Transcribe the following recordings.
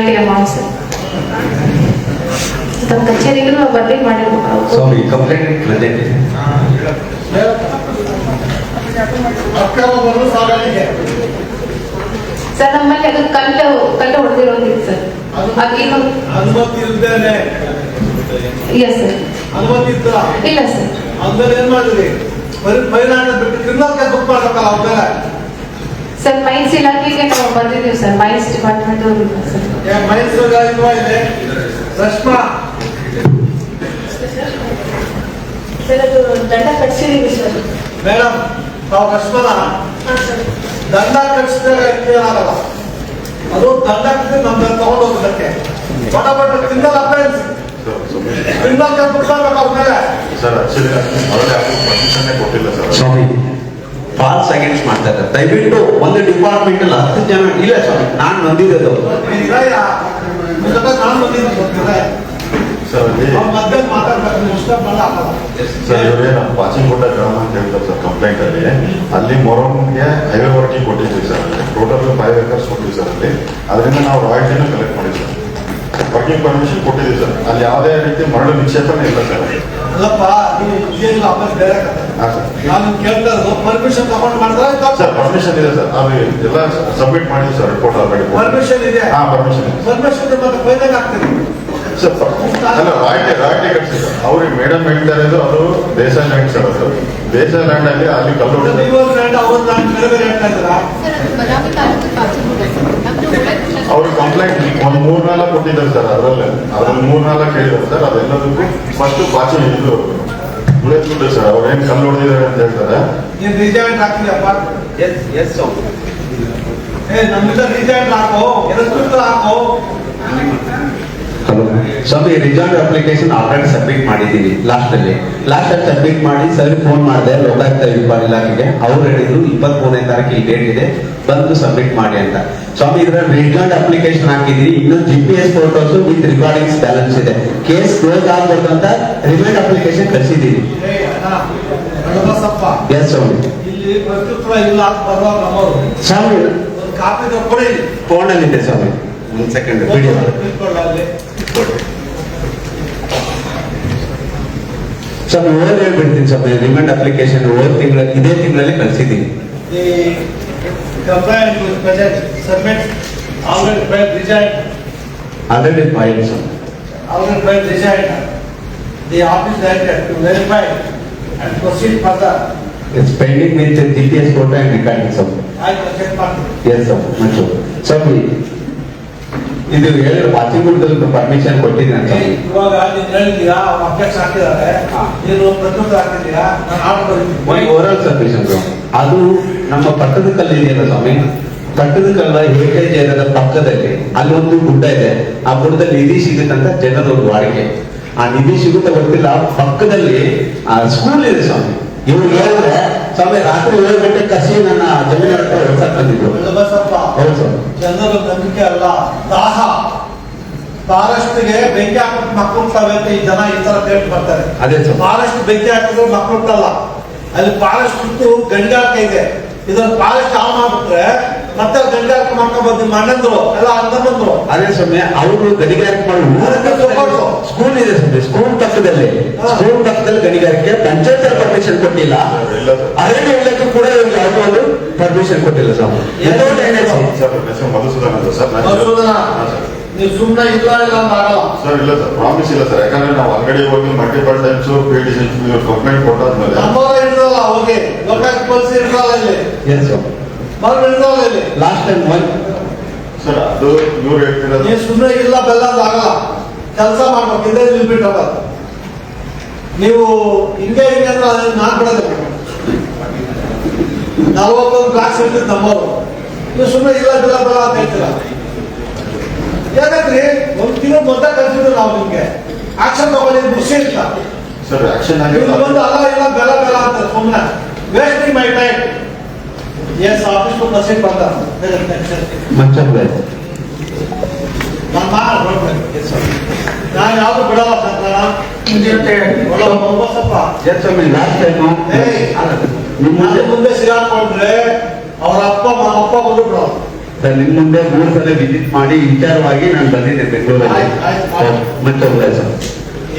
90 amount sir. ತಮ್ಮ ಕಚೇರಿಗಳು ಬರ್ದೇ ಮಾಡಿರ್ಬೇಕು. ಸ್ವಾಮಿ ಕಂಪ್ಲೇಂಟ್ ಪ್ರೆಸೆಂಟ್ ಇದೆ. ಸರ್ ನಮ್ಮಲ್ಲಿ ಅದು ಕಲ್ಲು ಹೊಡೆದಿರೋದಿತ್ತು ಸರ್. ಅನುಮತಿ ಇಲ್ದೇನೆ ಇಲ್ಲ ಸರ್. ಅನುಮತಿ ಇತ್ತ ಇಲ್ಲ ಸರ್. ಆಮೇಲೆ ಏನ್ ಮಾಡಿದ್ರಿ? ಮೈನಾಡ ಬಿಟ್ಟು ಕ್ರಿಮಿನಲ್ ಕೇಸ್ ಬುಕ್ ಮಾಡ್ಬೇಕಲ್ಲ ಅವ್ರ ಸರ್ ಮೈನ್ಸ್ ಇಲಾಖೆಗೆ ನಾವು ಬಂದಿದ್ದೀವಿ ಸರ್. ಮೈನ್ಸ್ ಡಿಪಾರ್ಟ್ಮೆಂಟ್ ಅವರು ಸರ್. ಮೈನ್ಸ್ ಇದೆ ರಶ್ಮಾ ಸರ್ ಅದು ದಂಡ ಕಟ್ಸಿದೀವಿ ಸರ್. ಮೇಡಮ್ ತಾವು ರಶ್ಮನ ದಂಡ ಕಟ್ಟಿಸಿದಾಗ ಏನಾಗಲ್ಲ, ಅದು ದಂಡ ಕಟ್ಟಿದ್ರೆ ನಮ್ಗೆ ತಗೊಂಡು ಹೋಗೋದಕ್ಕೆ ಬಡ criminal offence criminal case book ಮಾಡ್ಬೇಕು ಅವ್ರ ಮೇಲೆ. ಸರ್ ಆಕ್ಚುಲಿ ಪರ್ಮಿಷನ್ ಕೊಟ್ಟಿಲ್ಲ ಸರ್. ಸ್ವಾಮಿ ಫಾಲ್ಸ್ ಅಗೇನ್ಸ್ಟ್ ಮಾಡ್ತಾ ಇದ್ದಾರೆ. ದಯವಿಟ್ಟು ಒಂದು ಡಿಪಾರ್ಟ್ಮೆಂಟ್ ಅಲ್ಲಿ 10 ಜನ ಇಲ್ಲ ಸ್ವಾಮಿ, ನಾನು ನಂದಿದ್ದು ಸರ್ ಮಧ್ಯ ಮಾತಾಡ್ಬೇಕು, ಡಿಸ್ಟರ್ಬ್ ಮಾಡಲ್ಲ. ಸರ್ ಇವರೇ ನಮ್ಮ ಪಾಚಿಂಕೋಟ ಗ್ರಾಮ ಅಂತ ಹೇಳ್ತಾರೆ ಸರ್ ಕಂಪ್ಲೇಂಟ್ ಅಲ್ಲಿ ಮೊರಮ್ಗೆ ಹೈವೇ ವರ್ಕಿಂಗ್ ಕೊಟ್ಟಿದ್ವಿ ಸರ್. ಅಲ್ಲಿ ಟೋಟಲ್ 5 acres ಕೊಟ್ಟಿವಿ ಸರ್. ಅಲ್ಲಿ ಅದರಿಂದ ನಾವು ರಾಯಲ್ಟಿನ ಕಲೆಕ್ಟ್ ಮಾಡಿದ್ವಿ ಸರ್. ವರ್ಕಿಂಗ್ ಪರ್ಮಿಷನ್ ಕೊಟ್ಟಿದ್ದೀವಿ ಸರ್. ಅಲ್ಲಿ ಯಾವುದೇ ರೀತಿ ಮರಳು ನಿಕ್ಷೇಪನೆ ಇಲ್ಲ ಸರ್. ಅಲ್ಲಪ್ಪ ನೀವು ಉದ್ಯೋಗ ಆಮೇಲೆ ಬೇರೆ ಹಾಂ ಸರ್. ನಾನು ಕೇಳ್ತಾ ಇರೋದು ಪರ್ಮಿಷನ್ ತಗೊಂಡು ಮಾಡಿದ್ರೆ ಸರ್ ಪರ್ಮಿಷನ್ ಇದೆ ಸರ್. ಅದು ಎಲ್ಲ ಸಬ್ಮಿಟ್ ಮಾಡಿದ್ವಿ ಸರ್ ರಿಪೋರ್ಟ್ ಆಲ್ರೆಡಿ. ಪರ್ಮಿಷನ್ ಇದೆ. ಹಾಂ ಪರ್ಮಿಷನ್ ಇದೆ. ಪರ್ಮಿಷನ್ ಮತ್ತೆ ಫೈನಲ್ ಆಗ್ತದೆ ಸರ್ ಅಲ್ಲ ರಾಯ್ಟಿ ಕಟ್ಸಿ ಸರ್. ಅವ್ರಿಗೆ ಮೇಡಮ್ ಹೇಳ್ತಾ ಇರೋದು ಅದು ದೇಸಾಯಿ ಲ್ಯಾಂಡ್ ಸರ್. ಅದು ದೇಸಾಯಿ ಲ್ಯಾಂಡ್ ಅಲ್ಲಿ ಕಲ್ಲು ನೀವು ಲ್ಯಾಂಡ್ ಅವ್ರ ಲ್ಯಾಂಡ್ ಬೇರೆ ಬೇರೆ ಹೇಳ್ತಾ ಇದ್ದೀರಾ? ಅವ್ರಿಗೆ ಕಂಪ್ಲೇಂಟ್ ಒಂದು 3-4 ಕೊಟ್ಟಿದ್ದಾರೆ ಸರ್. ಅದ್ರಲ್ಲಿ 3-4 ಹೇಳಿದ್ದಾರೆ ಸರ್. ಅದೆಲ್ಲದಕ್ಕೂ ಫಸ್ಟ್ ಪಾಚಿ ಇದು ಉಳಿದ್ಬಿಟ್ಟು ಸರ್. ಅವ್ರು ಏನು ಕಲ್ಲು ಹೊಡೆದಿದ್ದಾರೆ ಅಂತ ಹೇಳ್ತಾರೆ. ನೀನು ರಿಜಾಯಿಂಟ್ ಹಾಕಿದ್ಯಪ್ಪ? ಎಸ್ ನಮ್ಮಿಂದ ರಿಜಾಯಿಂಟ್ ಹಾಕೋ, ಎದುರು ಹಾಕೋ. ಹಲೋ ಸ್ವಾಮಿ, ರಿಸಲ್ಟ್ ಅಪ್ಲಿಕೇಶನ್ ಆಲ್ರೆಡಿ ಸಬ್ಮಿಟ್ ಮಾಡಿದ್ದೀವಿ. ಲಾಸ್ಟ್ ಅಲ್ಲಿ ಸಬ್ಮಿಟ್ ಮಾಡಿ ಸರ್ ಫೋನ್ ಮಾಡಿದೆ ಲೋಕಾಯುಕ್ತ ಇಲಾಖೆಗೆ. ಅವ್ರು ಹೇಳಿದ್ರು 23ನೇ ತಾರೀಕಿಗೆ ಡೇಟ್ ಇದೆ, ಬಂದು ಸಬ್ಮಿಟ್ ಮಾಡಿ ಅಂತ. ಸ್ವಾಮಿ ಇದ್ರಲ್ಲಿ ರಿಸಲ್ಟ್ ಅಪ್ಲಿಕೇಶನ್ ಹಾಕಿದೀನಿ. ಇನ್ನು GPS ಫೋಟೋಸ್ ವಿತ್ ರಿಕಾರ್ಡಿಂಗ್ಸ್ ಬ್ಯಾಲೆನ್ಸ್ ಇದೆ. ಕೇಸ್ ಕ್ಲೋಸ್ ಆಗ್ಬೋದು ಅಂತ ರಿಸಲ್ಟ್ ಅಪ್ಲಿಕೇಶನ್ ಕಳಿಸಿದ್ದೀವಿ. ಎಸ್ ಸ್ವಾಮಿ. ಇಲ್ಲಿ ಪ್ರತ್ಯುತ್ತರ ಇಲ್ಲ ಬರುವ ನಮ್ಮವರು ಸ್ವಾಮಿ ಕಾಪಿ ಕೊಡಿ. ಫೋನಲ್ಲಿ ಇದೆ ಸ್ವಾಮಿ. ಒಂದು ಸೆಕೆಂಡ್ ವಿಡಿಯೋ ಸರ್ ಓವರ್ ಹೇಳ್ಬಿಡ್ತೀನಿ ಸರ್. ರಿಮೈಂಡ್ ಅಪ್ಲಿಕೇಶನ್ ಇದೇ ತಿಂಗಳಲ್ಲಿ ಕಳಿಸಿದ್ದೀನಿ. Already file sir. It's pending with the GPS photo and recording sir. Yes sir. Much sir. ಇದು ಹೇಳಿದ್ರೆ ಪಾಚಿಂಗುಳದಲ್ಲಿ ಪರ್ಮಿಷನ್ ಕೊಟ್ಟಿದ್ದೀನಿ ಅಂತ. ಇವಾಗ ನೀನು ಹೇಳಿದ್ದೀರಾ, ಅವ್ರು ಅಭ್ಯಾಸ ಹಾಕಿದ್ದಾರೆ, ನೀನು ಪ್ರತಿಯೊಂದು ಹಾಕಿದ್ದೀರಾ, ನಾನು ಆರ್ಡರ್ ಓರಲ್ ಸಬ್ಮಿಷನ್ ಅದು ನಮ್ಮ ಪಟ್ಟದ ಕಲ್ಲು ಇದೆಯಲ್ಲ ಸ್ವಾಮಿ, ಪಟ್ಟದ ಕಲ್ಲ ಹೇಟೇಜ್ ಏರಿಯಾದ ಪಕ್ಕದಲ್ಲಿ ಅಲ್ಲಿ ಒಂದು ಗುಡ್ಡ ಇದೆ. ಆ ಗುಡ್ಡದಲ್ಲಿ ನಿಧಿ ಸಿಗುತ್ತಂತ ಜನರ ಒಂದು ವಾಡಿಕೆ. ಆ ನಿಧಿ ಸಿಗುತ್ತೆ ಗೊತ್ತಿಲ್ಲ. ಪಕ್ಕದಲ್ಲಿ ಸ್ಕೂಲ್ ಇದೆ ಸ್ವಾಮಿ. ಇವ್ರು ಹೇಳಿದ್ರೆ ಸ್ವಾಮಿ ರಾತ್ರಿ 7 ಗಂಟೆ ಕಸಿ ನನ್ನ ಜಮೀನ ಹೊಡ್ಸಕ್ ಬಂದಿದ್ರು. ಹೌದು ಸರ್. ಜನರ ನಂಬಿಕೆ ಅಲ್ಲ, ದಾಹ. ಫಾರೆಸ್ಟ್ಗೆ ಬೆಂಕಿ ಹಾಕಿದ್ರೆ ಮಕ್ಕಳು ಹುಟ್ಟವೆ ಅಂತ ಈ ಜನ ಈ ತರ ಕೇಳಿ ಬರ್ತಾರೆ. ಅದೇ ಸರ್. ಫಾರೆಸ್ಟ್ ಬೆಂಕಿ ಹಾಕಿದ್ರೆ ಮಕ್ಕಳು ಹುಟ್ಟಲ್ಲ. ಅಲ್ಲಿ ಫಾರೆಸ್ಟ್ ಹುಟ್ಟು ಗಣಿಗಾರಿಕೆ ಇದೆ. ಇದನ್ನ ಫಾರೆಸ್ಟ್ ಆನ್ ಮಾಡ್ಬಿಟ್ರೆ ಮತ್ತೆ ಗಣಿಗಾರಿಕೆ ಮಾಡ್ಕೊಂಡ್ಬಂದು ಮಣ್ಣಂದ್ರು ಎಲ್ಲ ಅಂತ ಬಂದ್ರು. ಅದೇ ಸ್ವಾಮಿ ಅವರು ಗಣಿಗಾರಿಕೆ ಮಾಡಿ ಸ್ಕೂಲ್ ಇದೆ ಸ್ವಾಮಿ. ಸ್ಕೂಲ್ ಪಕ್ಕದಲ್ಲಿ ಗಣಿಗಾರಿಕೆ ಪಂಚಾಯತ್ ಪರ್ಮಿಷನ್ ಕೊಟ್ಟಿಲ್ಲ. ಅರಣ್ಯ ಇಲಾಖೆ ಕೂಡ ಯಾವುದೋ ಒಂದು ಪರ್ಮಿಷನ್ ಕೊಟ್ಟಿಲ್ಲ ಸ್ವಾಮಿ. ಮಧುಸೂದನ್ ಅಂತ ಸರ್. ನೀವು ಸುಮ್ಮನೆ ಇಲ್ಲ ಇಲ್ಲ ಅಂತ ಆಗಲ್ಲ ಸರ್. ಇಲ್ಲ ಸರ್, ಪ್ರಾಮಿಸ್ ಇಲ್ಲ ಸರ್. ಯಾಕಂದ್ರೆ ನಾವು ಅಂಗಡಿ ಹೋಗಿ ಮಲ್ಟಿಪಲ್ ಟೈಮ್ಸ್ ಕಂಪ್ಲೇಂಟ್ ಕೊಟ್ಟಾದ್ಮೇಲೆ ನಮ್ಮವರ ಇಡಲ್ಲ, ಹೋಗಿ ಲೋಕಾಯುಕ್ತ ಪೊಲೀಸ್ ಇರಲ್ಲ ಇಲ್ಲಿ. ಇಲ್ಲಿ ಲಾಸ್ಟ್ ಟೈಮ್ ಸರ್ ಅದು ಇವ್ರು ಹೇಳ್ತಿರೋದು. ನೀವು ಸುಮ್ಮನೆ ಇಲ್ಲ ಬೆಲ್ಲ ಅಂತ ಆಗಲ್ಲ. ಕೆಲಸ ಮಾಡ್ಬೇಕು, ಇದೇ ನಿಲ್ಬಿಟ್ಟು ನೀವು ಹಿಂಗೆ ಅಂದ್ರೆ ಅದನ್ನ ನಾನ್ ಬಿಡೋದಿಲ್ಲ. 41 ಬ್ಲಾಕ್ಸ್ ಇರ್ತಿದ್ ನಮ್ಮವರು. ನೀವು ಸುಮ್ಮನೆ ಇಲ್ಲ ಬೆಲ್ಲ ಬೆಲ್ಲ ಅಂತ ಹೇಳ್ತೀರಾ. ಯಾಕಂದ್ರಿ ಒಂದು ತಿಂಗಳು ಮೊದಲ ಕಲ್ಸಿದ್ರು ನಾವು ನಿಮ್ಗೆ ಆಕ್ಷನ್ ತಗೊಳ್ಳಿ ಖುಷಿ ಇಲ್ಲ ಸರ್. ಆಕ್ಷನ್ ಒಂದು ಅಲ್ಲ ಇಲ್ಲ ಬೆಲ್ಲ ಬೆಲ್ಲ ಅಂತ ಸುಮ್ಮನೆ wasting my time. Yes office proceed ಬಂದ ನಾನು ಯಾವ್ದು ಬಿಡಲ್ಲ ಮುಂದೆ ಸಿಗಾಕೊಂಡ್ರೆ ಅವ್ರ ಅಪ್ಪ ಬಂದು ಬಿಡೋದು. ಸರ್ ನಿಮ್ ಮುಂದೆ 3 ಸಲ ವಿಸಿಟ್ ಮಾಡಿ ವಿಚಾರವಾಗಿ ನಾನು ಬಂದಿದ್ದೆ ಬೆಂಗಳೂರಲ್ಲಿ. ಮತ್ತೆ ಹೋಗ್ಲಾ sir?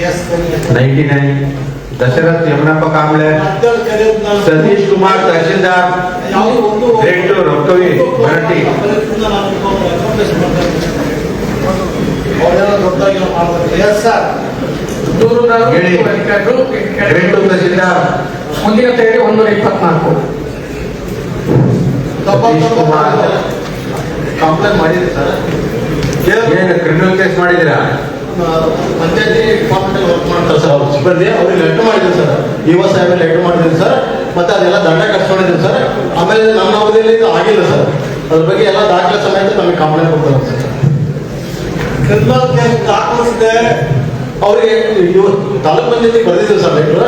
Yes 99 Dasharath Yamanappa Kamble, Satish Kumar tahsildar, grade 2 ರೊಕ್ಕವಿ ಮರಾಠಿ. ಎಸ್ ಸರ್ ಹೇಳಿ. ಗ್ರೇಡ್ 2 ತಹಶೀಲ್ದಾರ್ ಮುಂದಿನ ತೇಡಿ 124. ಸತೀಶ್ ಕುಮಾರ್. ಕಂಪ್ಲೇಂಟ್ ಮಾಡಿದ್ರಿ ಸರ್. ಏನು ಕ್ರಿಮಿನಲ್ ಕೇಸ್ ಮಾಡಿದ್ದೀರಾ? ಪಂಚಾಯತಿ ಡಿಪಾರ್ಟ್ಮೆಂಟ್ ವರ್ಕ್ ಮಾಡ್ತಾರೆ ಸರ್ ಅವ್ರ ಸಿಬ್ಬಂದಿ, ಅವ್ರಿಗೆ ಲೆಟರ್ ಮಾಡಿದ್ರು ಸರ್. ಸಾಹೇಬ್ ಲೆಟರ್ ಮಾಡಿದ್ರು ಸರ್. ಮತ್ತೆ ಅದೆಲ್ಲ ದಂಡ ಕಟ್ಕೊಂಡಿದ್ರು ಸರ್. ಆಮೇಲೆ ನನ್ನ ಅವಧಿಯಲ್ಲಿ ಇದು ಆಗಿಲ್ಲ ಸರ್. ಅದ್ರ ಬಗ್ಗೆ ಎಲ್ಲ ದಾಖಲೆ ಸಮೇತ ನಮಗೆ ಕಂಪ್ಲೇಂಟ್ ಕೊಡ್ತಾರೆ ಸರ್. ಕ್ರಿಮಿನಲ್ ಕೇಸ್ ದಾಖಲಿಸಿದೆ ಅವರಿಗೆ ತಾಲೂಕ್ ಪಂಚಾಯತಿ ಬರೆದಿದ್ರು ಸರ್ ಲೆಟರ್.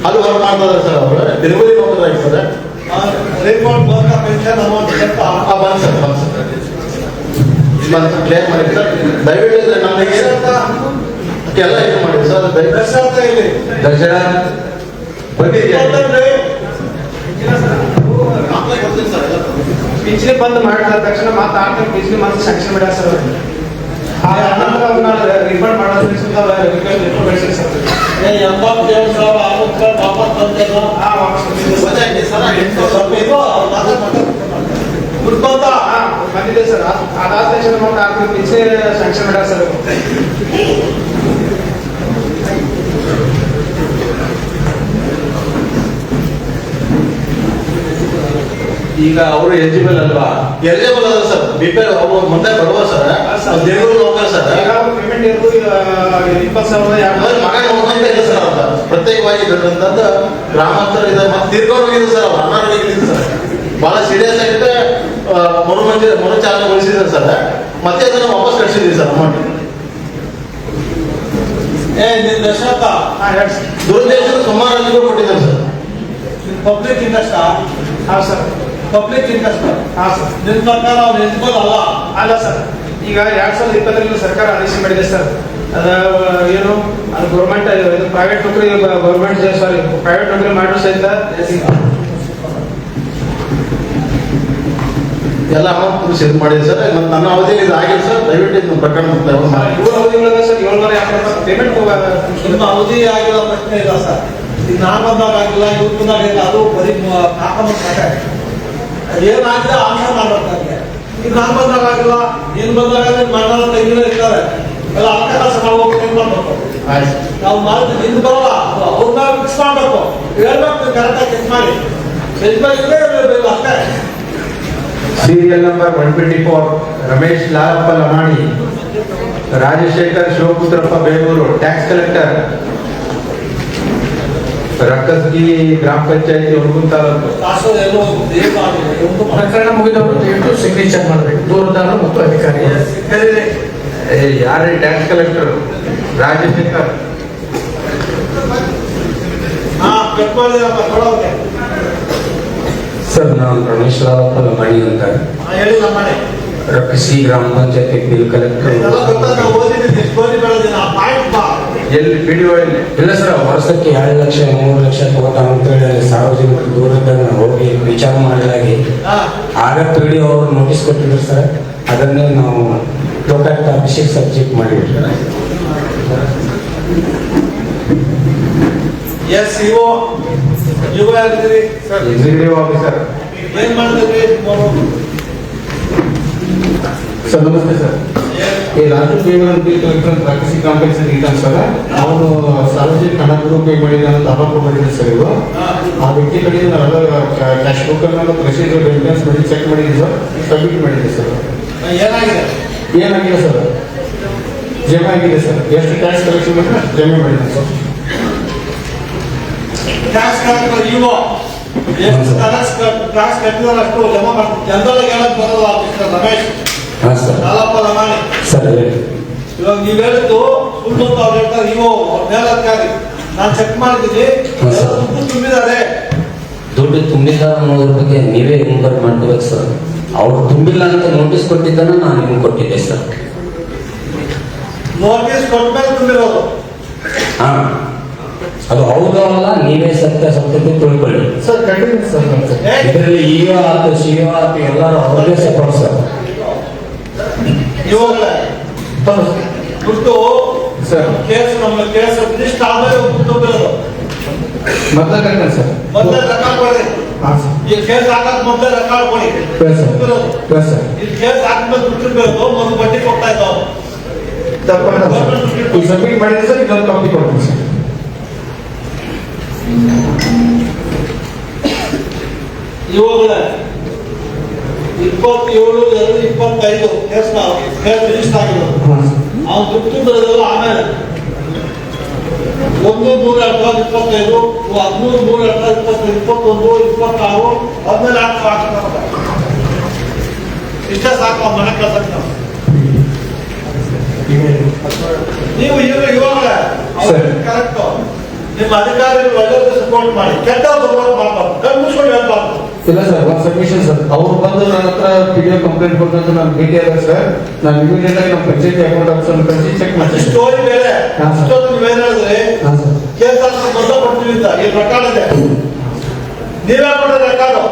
ಅದು ವರ್ಕ್ ಮಾಡ್ತಾರೆ ಸರ್. ಅವರು ಡೆಲಿವರಿ ನೋಡ್ತಾರೆ ಸರ್. ರಿಪೋರ್ಟ್ ಬಂದ ಪೆನ್ಷನ್ ಅಮೌಂಟ್ ಬಂದ್ ಸರ್ ಕ್ಲಿಯರ್ ಮಾಡಿ ಸರ್. ದಯವಿಟ್ಟು ನಮಗೆ ಎಲ್ಲ ಇದು ಮಾಡಿ ಸರ್. ದಶರಥ ಪಿಂಚಣಿ ಬಂದ್ ಮಾಡಿದ ತಕ್ಷಣ ಮತ್ತೆ ಆರ್ಥಿಕ ಪಿಂಚಣಿ ಮತ್ತೆ ಸ್ಯಾಂಕ್ಷನ್ ಮಾಡ್ಯಾರ ಸರ್. ಅನಂತರ ಅವ್ರನ್ನ ರಿಫಂಡ್ ಮಾಡೋದ್ರಿಂದ ಸರ್ 87,000 ವಾಪಸ್ ಬಂದಿದ್ದು. ಬಂದಿದೆ ಸರ್. ಅದಾದ ತಕ್ಷಣ ಮತ್ತೆ ಆರ್ಥಿಕ ಪಿಂಚಣಿ ಸ್ಯಾಂಕ್ಷನ್ ಮಾಡ್ಯಾರ ಸರ್. ಈಗ ಅವರು ಎಲಿಜಿಬಲ್ ಅಲ್ವಾ? ಎಲಿಜಿಬಲ್ ಅದ ಸರ್. ಬಿಪಿ ಅವ್ರು ಮುಂದೆ ಬರುವ ಸರ್. ದೇವರು ಹೋಗ್ತಾರೆ ಸರ್. ಪೇಮೆಂಟ್ ಇರೋದು 20,000 ಮಗ ನೋಡ್ಕೊಂತ ಇದೆ ಸರ್. ಅವ್ರ ಪ್ರತ್ಯೇಕವಾಗಿ ಇದ್ದಂತ ಗ್ರಾಮಾಂತರ ಇದೆ. ಮತ್ತೆ ತೀರ್ಕೊಂಡು ಹೋಗಿದೆ ಸರ್. ಅವ್ರು ಅನಾರೋಗ್ಯ ಸರ್. ಬಹಳ ಸೀರಿಯಸ್ ಆಗಿದೆ. ಮರುಚಾಲನೆಗೊಳಿಸಿದ್ದಾರೆ ಸರ್. ಮತ್ತೆ ಅದನ್ನು ವಾಪಸ್ ಕಳಿಸಿದ್ವಿ ಸರ್ ಅಮೌಂಟ್. ದಶರಥ ದುರುದ್ದೇಶದ ಸುಮಾರು ಅರ್ಜಿಗಳು ಕೊಟ್ಟಿದ್ದಾರೆ ಸರ್. Public interest. ಹಾಂ ಸರ್. Public interest. ಹಾಂ ಸರ್. ನಿನ್ನ ಪ್ರಕಾರ ಅವ್ರು ಎಲಿಜಿಬಲ್ ಅಲ್ಲ ಸರ್. ಈಗ 2020 ಸರ್ಕಾರ ಆದೇಶ ಮಾಡಿದೆ ಸರ್. ಅದ ಏನು ಅದು ಗೌರ್ಮೆಂಟ್ ಪ್ರೈವೇಟ್ ನೌಕರಿ ಗೌರ್ಮೆಂಟ್ ಸಾರಿ ಪ್ರೈವೇಟ್ ನೌಕರಿ ಮಾಡೋ ಸಹಿತ ಎಲ್ಲ ಅಮೌಂಟ್ ಸೇವ್ ಮಾಡಿದೆ ಸರ್. ಮತ್ತು ನನ್ನ ಅವಧಿಯಲ್ಲಿ ಇದು ಆಗಿದೆ ಸರ್. ದಯವಿಟ್ಟು ಇದನ್ನು ಪ್ರಕರಣ ಮಾಡಿ. 7 ಅವಧಿಯೊಳಗೆ ಸರ್ 750 ಪೇಮೆಂಟ್ ನಿಮ್ಮ ಅವಧಿ ಆಗಿರೋ ಪ್ರಶ್ನೆ ಇಲ್ಲ ಸರ್. ಈಗ ನಾನು ಬಂದಾಗ ಆಗಿಲ್ಲ, ಇವ್ರು ಬಂದಾಗ ಇಲ್ಲ. ಅದು ಬರೀ ಹಾಕೊಂಡ್ರೆ ಏನಾಗಿದೆ ಆನ್ಸರ್ ಮಾಡ್ಬೇಕಾದ್ರೆ. ಈಗ ನಾನು ಬಂದಾಗ ಆಗಿಲ್ಲ, ನೀನು ಬಂದಾಗ ಮಣ್ಣು ತೆಗಿಲ್ಲ ಇರ್ತಾರೆ. ಎಲ್ಲ ಅರ್ಥ ಕೆಲಸ ಮಾಡ್ಬೇಕು. ಏನು ಮಾಡ್ಬೇಕು ನಾವು ಮಾಡಿದ್ರೆ ನಿಂದು ಬರಲ್ಲ. ಅವ್ರ ಮೇಲೆ ಫಿಕ್ಸ್ ಮಾಡ್ಬೇಕು. ಹೇಳ್ಬೇಕು ಕರೆಕ್ಟಾಗಿ ಚೆಕ್ ಮಾಡಿ. ಬೆಂಚ್ಬೇಕು ಅಷ್ಟೇ. Serial number 124 Ramesh Lalappa Lamani, Rajashekhar Shivaputrappa Begur, tax collector, Rakkasgi ಗ್ರಾಮ ಪಂಚಾಯತಿ ಹುಡುಗನ್ ತಾಲೂಕು. ಪ್ರಕರಣ ಮುಗಿದವರು ದಯವಿಟ್ಟು ಸಿಗ್ನೇಚರ್ ಮಾಡಬೇಕು. ದೂರದಾರ ಮತ್ತು ಅಧಿಕಾರಿ. ಯಾರೇ ಟ್ಯಾಕ್ಸ್ ಕಲೆಕ್ಟರ್? ರಾಜಶೇಖರ್. ಸರ್, ನಾನು ರಮೇಶ್ ಲಾಲಪ್ಪ ಲಮಾಣಿ ಅಂತ, ಹೇಳಿ ನಮ್ಮನೆ ರಕ್ಕಸಿ ಗ್ರಾಮ ಪಂಚಾಯತಿ ಬಿಲ್ ಕಲೆಕ್ಟರ್. ಎಲ್ಲಿ ಪಿಡಿಒ? ಇಲ್ಲ ಸರ್, ವರ್ಷಕ್ಕೆ 2 ಲಕ್ಷ 3 ಲಕ್ಷ ತಗೋತಾನ ಅಂತೇಳಿ ಸಾರ್ವಜನಿಕರು ದೂರದಾಗ ಹೋಗಿ ವಿಚಾರ ಮಾಡಲಾಗಿ ಆಗ ಪಿಡಿಒ ಅವರು ನೋಟಿಸ್ ಕೊಟ್ಟಿದ್ರು ಸರ್. ಅದನ್ನೇ ನಾವು ಲೋಕಾಯುಕ್ತ ಆಫೀಸಿಗೆ ಸಬ್ಜೆಕ್ಟ್ ಮಾಡಿದ್ವಿ. ಎಸ್ ಇಒ ಆಗಿದ್ರಿ ಸರ್, ಎಕ್ಸಿಕ್ಯೂಟಿವ್ ಆಫೀಸರ್. ಏನ್ ಮಾಡಿದ್ರಿ? ಸರ್ ನಮಸ್ತೆ ಸರ್. ಈ ರಾಜು ಬೇಗೂರು ಬಿಲ್ ಕಲೆಕ್ಟರ್ ರಾಕಸಿ ಗ್ರಾಮ ಪಂಚಾಯತ್ ಇದ್ದಾನೆ ಸರ್. ಅವನು ಸಾರ್ವಜನಿಕ ಹಣಗಳು ಪೇ ಮಾಡಿದ್ದಾನೆ ಅಂತ ಆರೋಪ ಮಾಡಿದ್ದಾರೆ ಸರ್. ಇವರು ಆ ವ್ಯಕ್ತಿ ಕಡೆ ನಾವೆಲ್ಲ ಕ್ಯಾಶ್ ಬುಕ್ ಅನ್ನು ಪ್ರೊಸೀಜರ್ ಎವಿಡೆನ್ಸ್ ಮಾಡಿ ಚೆಕ್ ಮಾಡಿದ್ವಿ ಸರ್. ಸಬ್ಮಿಟ್ ಮಾಡಿದ್ವಿ ಸರ್. ಏನಾಗಿದೆ ಸರ್? ಜಮಾ ಆಗಿದೆ ಸರ್. ಎಷ್ಟು ಟ್ಯಾಕ್ಸ್ ಕಲೆಕ್ಷನ್ ಜಮಾ ಮಾಡಿದೆ sir. Tax collector EO tax ಕಟ್ಟಿದಷ್ಟು ಜಮಾ ಮಾಡ್ತಾರೆ. ಜನರಲ್ ಹೇಳಕ್ ಬರೋದು ಮಿಸ್ಟರ್ ರಮೇಶ್ ಹಾಂ ಸರ್. ಲಾಲಪ್ಪ ಲಮಾಣಿ ಸರ್ ಇವಾಗ ನೀವು ಹೇಳಿದ್ದು ಸುಳ್ಳು ಅಂತ ಅವ್ರು ಹೇಳ್ತಾರೆ. ಇಒ ಮೇಲಧಿಕಾರಿ ನಾನು ಚೆಕ್ ಮಾಡಿದ್ದೀನಿ. ದುಡ್ಡು ತುಂಬಿದ್ದಾರೆ. ದುಡ್ಡು ತುಂಬಿಲ್ಲ ಅನ್ನೋದ್ರ ಬಗ್ಗೆ ನೀವೇ ಇನ್ಕ್ವೈರಿ ಮಾಡ್ಕೋಬೇಕು ಸರ್. ಅವ್ರು ತುಂಬಿಲ್ಲ ಅಂತ ನೋಟಿಸ್ ಕೊಟ್ಟಿದ್ದಾನೆ, ನಾನು ನಿಮ್ಗೆ ಕೊಟ್ಟಿದ್ದೆ ಸರ್. ನೋಟಿಸ್ ಕೊಟ್ಟ ಮೇಲೆ ತುಂಬಿರೋದು. ಹಾಂ ಅದು ಹೌದು ಅಲ್ಲ ನೀವೇ ಸತ್ಯತೆ ತಿಳ್ಕೊಳ್ಳಿ. ಸರ್ ಕಂಟಿನ್ಯೂ ಸರ್ ಇದರಲ್ಲಿ ಇಒ ಆಯ್ತು ಸಿಒ ಆಯ್ತು ಎಲ್ಲರೂ ಅವ್ರಿಗೆ ಸಪೋರ್ಟ್ ಸರ್. ಇವಾಗ ದುಡ್ಡು ಸರ್ ಕೇಸ್ ನಮ್ಮ ಕೇಸ್ ರಿಜಿಸ್ಟರ್ ಆದ್ಮೇಲೆ ದುಡ್ಡು ಬರೋದು. ಮೊದಲ ಕರೆಕ್ಟ್ ಸರ್. ಮೊದಲೇ ರೆಕಾರ್ಡ್ ಮಾಡಿ. ಹಾಂ ಸರ್. ಈ ಕೇಸ್ ಹಾಕಕ್ ಮೊದಲೇ ರೆಕಾರ್ಡ್ ಮಾಡಿ. Yes, sir. ಬರೋದು. Yes, sir. ಈ ಕೇಸ್ ಹಾಕಿದ್ಮೇಲೆ ದುಡ್ಡು ಬರೋದು ಮೊದಲು ಬಡ್ಡಿ ಕೊಡ್ತಾ ಇದ್ದಾವೆ. ತಪ್ಪಲ್ಲ ಸರ್. ಈಗ ಸಬ್ಮಿಟ್ ಮಾಡಿದ್ರೆ ಸರ್ ಇದೊಂದು ಕಾಪಿ ಕೊಡ್ತೀನಿ ಸರ್. ಇವುಗಳ 27/2/25 ಕೇಸ್ ರಿಜಿಸ್ಟರ್ ಆಗಿರೋದು. ಹಾಂ ಸರ್. ಅವ್ನು ದುಡ್ಡು ಬರೋದಲ್ಲ ಆಮೇಲೆ 1/3/2025, 13/3/2021, 22, ಆದ್ಮೇಲೆ ಹಾಕ್ತಾರೆ. ಇಷ್ಟೇ ಸಾಕು ಅವ್ನ ಮನೆ ಕೆಲಸ. ನೀವು ಇವಾಗ ಸರ್. ಕರೆಕ್ಟ್ ನಿಮ್ಮ ಅಧಿಕಾರಿಗಳು ಒಳ್ಳೆಯದು ಸಪೋರ್ಟ್ ಮಾಡಿ, ಕೆಟ್ಟ ಸಪೋರ್ಟ್ ಮಾಡಬಾರ್ದು, ಕಣ್ಣು ಮುಚ್ಕೊಂಡು ಹೇಳ್ಬಾರ್ದು. ಇಲ್ಲ ಸರ್ ಒಂದು ಸಬ್ಮಿಷನ್ ಸರ್. ಅವ್ರು ಬಂದು ನನ್ನ ಹತ್ರ PDO ಕಂಪ್ಲೇಂಟ್ ಕೊಟ್ಟಂತ ನಾನು ಭೇಟಿ ಆದ ಸರ್. ನಾನು ಇಮಿಡಿಯೇಟ್ ಆಗಿ ನಮ್ಮ ಪಂಚಾಯತಿ ಅಕೌಂಟ್ ಆಫೀಸರ್ ಕಳಿಸಿ ಚೆಕ್ ಅದು ಮಾಡ್ತೀನಿ. ಸ್ಟೋರಿ ಬೇರೆ. ಹಾಂ ಸರ್. ಇಷ್ಟೊತ್ತು ನೀವೇನ್ ಹೇಳಿದ್ರಿ, ಹಾಂ ಸರ್. ಕೇಸ್ ಹಾಕಿ ಮೊದಲು ಕೊಡ್ತೀವಿ ಅಂತ. ಈ ರೆಕಾರ್ಡ್ ಇದೆ, ನೀವೇ ಕೊಡೋ ರೆಕಾರ್ಡು.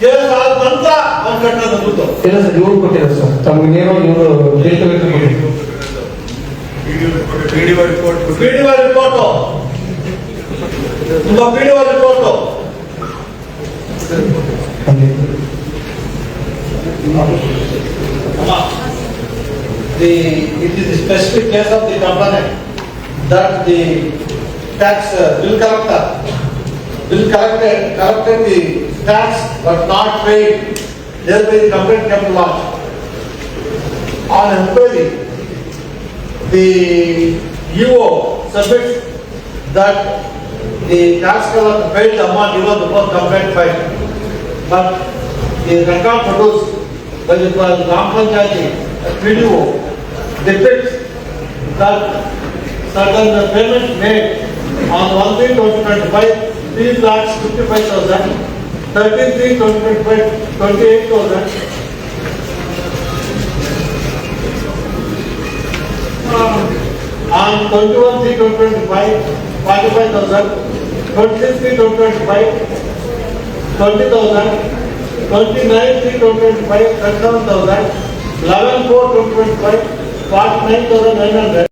ಕೇಸ್ ಆದ ನಂತರ ಅವ್ನು ಕಟ್ಟೋದು ದುಡ್ಡು. ಇಲ್ಲ ಸರ್ ಇವ್ರು ಕೊಟ್ಟಿದ್ದಾರೆ ಸರ್. ತಮಗೆ ನೇರ ಇವರು ಡೇಟ್ ಕೊಟ್ಟಿದ್ರು. PDO ರಿಪೋರ್ಟು ನಿಮ್ಮ PDO report it is the specific case of the complainant that the tax bill collected the tax but not paid. Thereby the complaint came to lodge. On inquiry, the EO submits that the tax collector paid the amount given before complaint filed, but the record produced by the Gram Panchayati PDO depicts that certain payments made on 1/3/2025, 3,55,000, 13/3/2025, 28,000. On 21/3/2025, 45,000, 26/3/2025, 20,000, 29/3/2025, 37,000, 11/4/2025, 49,900.